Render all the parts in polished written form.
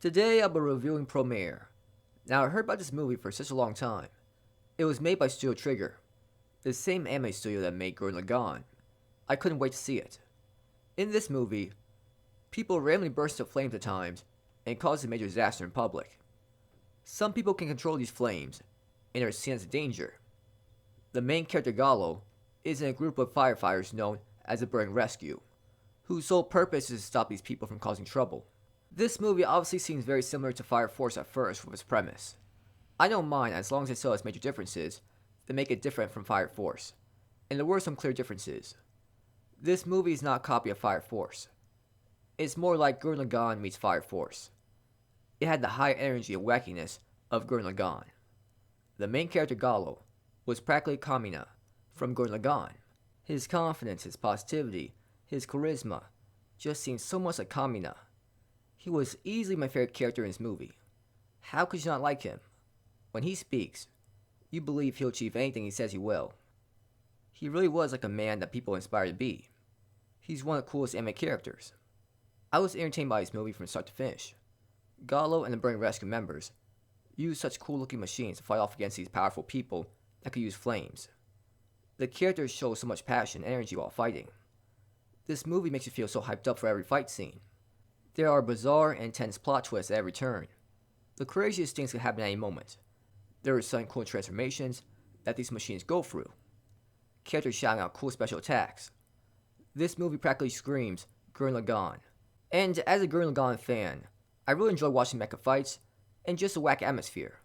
Today I'll be reviewing Promare. Now I heard about this movie for such a long time. It was made by Studio Trigger, the same anime studio that made Gurren Lagann. I couldn't wait to see it. In this movie, people randomly burst into flames at times and cause a major disaster in public. Some people can control these flames and are seen as a danger. The main character Gallo is in a group of firefighters known as the Burning Rescue, whose sole purpose is to stop these people from causing trouble. This movie obviously seems very similar to Fire Force at first with its premise. I don't mind as long as it still has major differences that make it different from Fire Force, and there were some clear differences. This movie is not a copy of Fire Force. It's more like Gurren Lagann meets Fire Force. It had the high energy and wackiness of Gurren Lagann. The main character Gallo was practically Kamina from Gurren Lagann. His confidence, his positivity, his charisma just seemed so much like Kamina. He was easily my favorite character in this movie. How could you not like him? When he speaks, you believe he'll achieve anything he says he will. He really was like a man that people inspire to be. He's one of the coolest anime characters. I was entertained by this movie from start to finish. Gallo and the Burning Rescue members used such cool looking machines to fight off against these powerful people that could use flames. The characters show so much passion and energy while fighting. This movie makes you feel so hyped up for every fight scene. There are bizarre and intense plot twists at every turn. The craziest things can happen at any moment. There are sudden cool transformations that these machines go through. Characters shouting out cool special attacks. This movie practically screams Gurren Lagann. And as a Gurren Lagann fan, I really enjoy watching mecha fights and just the whack atmosphere.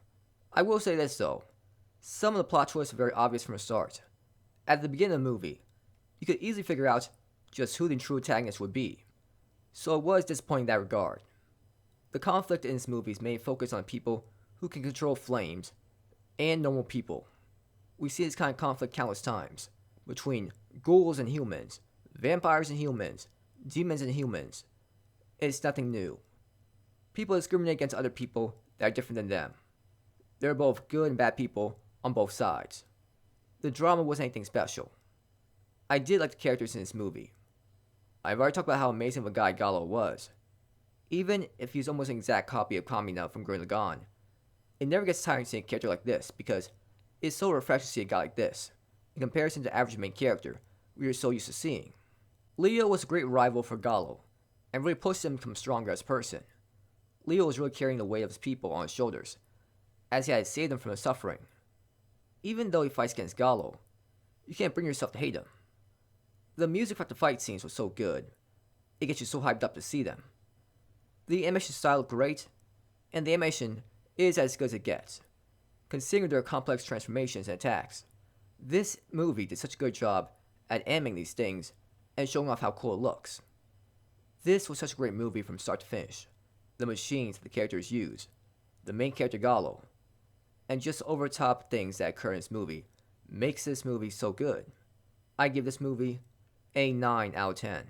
I will say this though, some of the plot twists are very obvious from the start. At the beginning of the movie, you could easily figure out just who the true antagonist would be. So it was disappointing in that regard. The conflict in this movie is mainly focused on people who can control flames and normal people. We see this kind of conflict countless times between ghouls and humans, vampires and humans, demons and humans. It's nothing new. People discriminate against other people that are different than them. There are both good and bad people on both sides. The drama wasn't anything special. I did like the characters in this movie. I've already talked about how amazing of a guy Gallo was. Even if he's almost an exact copy of Kamina from Gurren Lagann, it never gets tiring seeing a character like this because it's so refreshing to see a guy like this, in comparison to the average main character we are so used to seeing. Leo was a great rival for Gallo, and really pushed him to become stronger as a person. Leo was really carrying the weight of his people on his shoulders, as he had saved them from the suffering. Even though he fights against Gallo, you can't bring yourself to hate him. The music for the fight scenes was so good, it gets you so hyped up to see them. The animation style looked great, and the animation is as good as it gets, considering their complex transformations and attacks. This movie did such a good job at animating these things and showing off how cool it looks. This was such a great movie from start to finish. The machines that the characters use, the main character Gallo, and just over-the-top things that occur in this movie makes this movie so good. I give this movie a 9 out of 10.